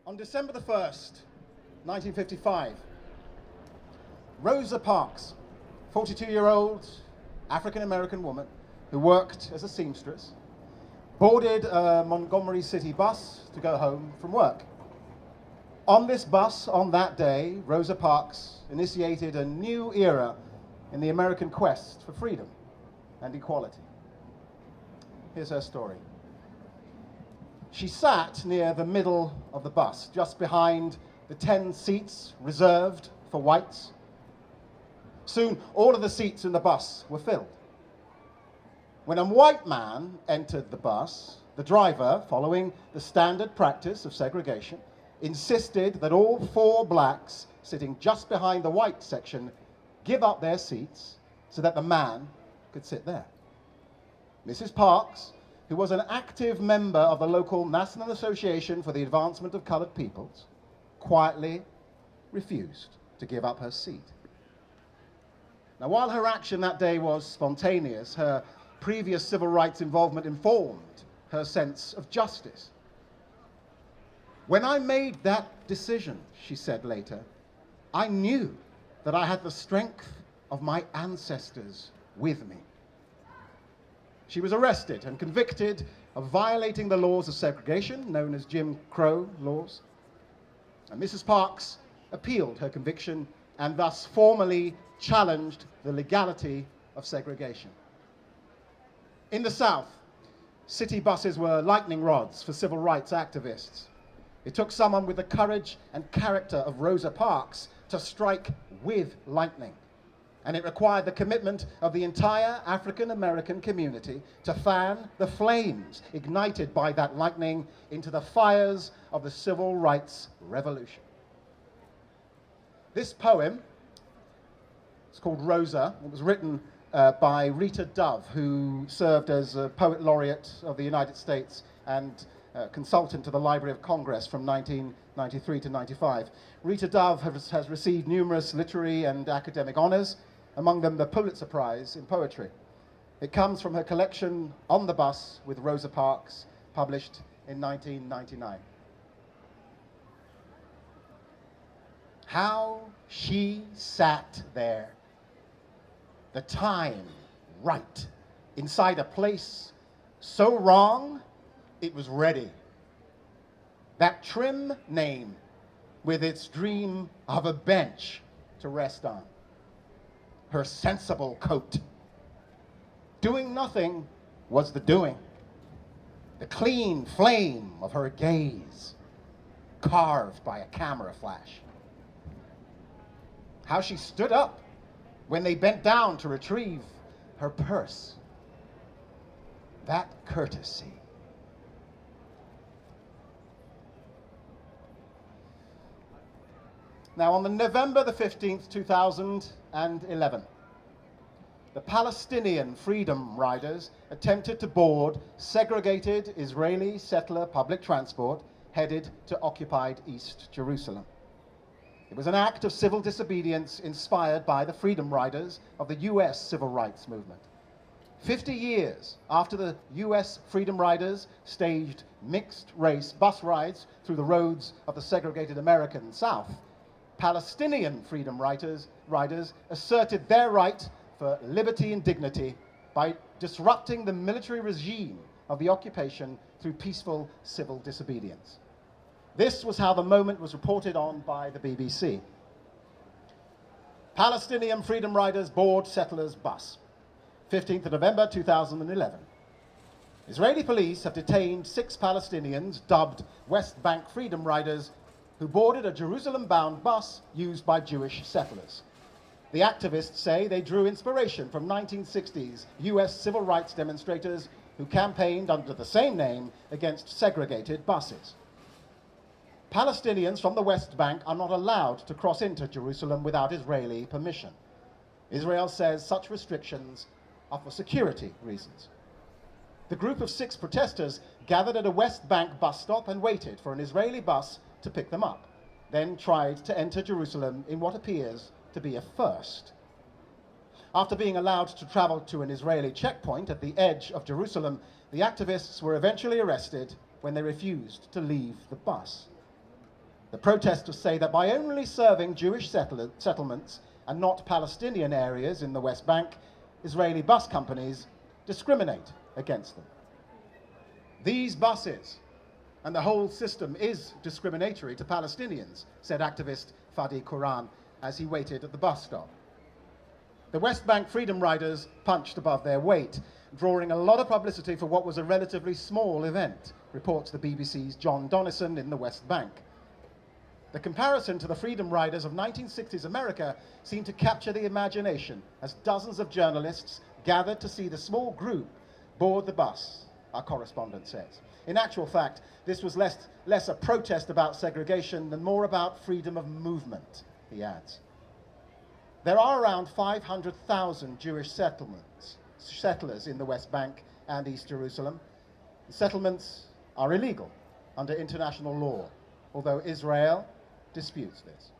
On December the 1st, 1955, Rosa Parks, 42-year-old African-American woman who worked as a seamstress, boarded a Montgomery City bus to go home from work. On this bus, on that day, Rosa Parks initiated a new era in the American quest for freedom and equality. Here's her story. She sat near the middle of the bus, just behind the 10 seats reserved for whites. Soon, all of the seats in the bus were filled. When a white man entered the bus, the driver, following the standard practice of segregation, insisted that all 4 blacks sitting just behind the white section give up their seats so that the man could sit there. Mrs. Parks, who was an active member of the local National Association for the Advancement of Colored Peoples, quietly refused to give up her seat. Now, while her action that day was spontaneous, her previous civil rights involvement informed her sense of justice. When I made that decision, she said later, I knew that I had the strength of my ancestors with me. She was arrested and convicted of violating the laws of segregation, known as Jim Crow laws. And Mrs. Parks appealed her conviction and thus formally challenged the legality of segregation. In the South, city buses were lightning rods for civil rights activists. It took someone with the courage and character of Rosa Parks to strike with lightning. And it required the commitment of the entire African-American community to fan the flames ignited by that lightning into the fires of the civil rights revolution. This poem, it's called Rosa. It was written by Rita Dove, who served as a poet laureate of the United States and consultant to the Library of Congress from 1993 to 95. Rita Dove has received numerous literary and academic honors, among them the Pulitzer Prize in Poetry. It comes from her collection On the Bus with Rosa Parks, published in 1999. How she sat there, the time right, inside a place so wrong it was ready. That trim name with its dream of a bench to rest on. Her sensible coat. Doing nothing was the doing. The clean flame of her gaze, carved by a camera flash. How she stood up when they bent down to retrieve her purse. That courtesy. Now, on November the 15th, 2011, the Palestinian Freedom Riders attempted to board segregated Israeli settler public transport headed to occupied East Jerusalem. It was an act of civil disobedience inspired by the Freedom Riders of the US civil rights movement. 50 years after the US Freedom Riders staged mixed-race bus rides through the roads of the segregated American South, Palestinian Freedom Riders asserted their right for liberty and dignity by disrupting the military regime of the occupation through peaceful civil disobedience. This was how the moment was reported on by the BBC. Palestinian Freedom Riders board settlers bus, 15th of November 2011. Israeli police have detained 6 Palestinians dubbed West Bank Freedom Riders who boarded a Jerusalem-bound bus used by Jewish settlers. The activists say they drew inspiration from 1960s US civil rights demonstrators who campaigned under the same name against segregated buses. Palestinians from the West Bank are not allowed to cross into Jerusalem without Israeli permission. Israel says such restrictions are for security reasons. The group of 6 protesters gathered at a West Bank bus stop and waited for an Israeli bus to pick them up, then tried to enter Jerusalem in what appears to be a first. After being allowed to travel to an Israeli checkpoint at the edge of Jerusalem, the activists were eventually arrested when they refused to leave the bus. The protesters say that by only serving Jewish settlements and not Palestinian areas in the West Bank, Israeli bus companies discriminate against them. These buses and the whole system is discriminatory to Palestinians, said activist Fadi Quran as he waited at the bus stop. The West Bank Freedom Riders punched above their weight, drawing a lot of publicity for what was a relatively small event, reports the BBC's John Donnison in the West Bank. The comparison to the Freedom Riders of 1960s America seemed to capture the imagination as dozens of journalists gathered to see the small group board the bus, our correspondent says. In actual fact, this was less a protest about segregation than more about freedom of movement, he adds. There are around 500,000 Jewish settlers in the West Bank and East Jerusalem. The settlements are illegal under international law, although Israel disputes this.